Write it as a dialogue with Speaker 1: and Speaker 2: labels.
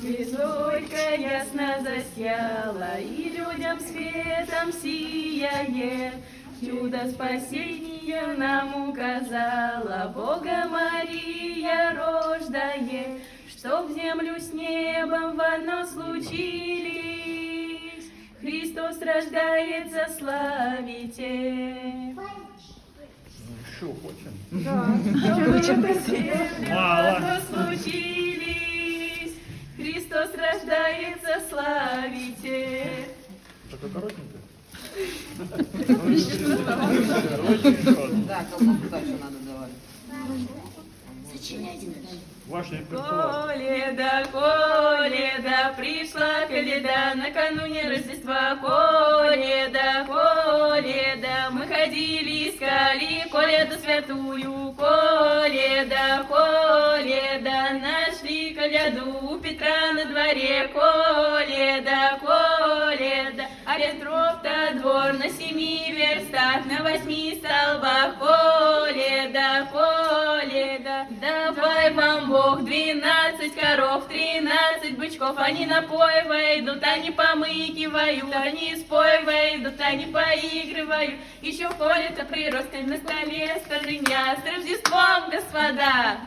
Speaker 1: Зорька ясно засияла, и людям светом сияет. Чудо спасения нам указала, Бога Мария рождает, чтоб землю с небом в одно случились. Христос рождается, славите.
Speaker 2: Еще хочем?
Speaker 1: Да. Мало. Случились. Христос рождается, славите.
Speaker 2: Такое коротенькое?
Speaker 3: Да, колбасу дальше надо давать.
Speaker 2: Ваша императора.
Speaker 1: Коледа, пришла Коледа, накануне Рождества. Коледа, мы ходили, искали Коледу святую. Коледа, нашли Коледу у Петра на дворе. Коледа, а Петров-то двор на 7 верстах, на 8 столбах. Коледа, давай вам Бог 12 коров, 13 бычков. Они на пой войдут, они помыкивают, они с пой войдут, они поигрывают. Еще в поле-то приросты на столе столыня. С Рождеством, господа!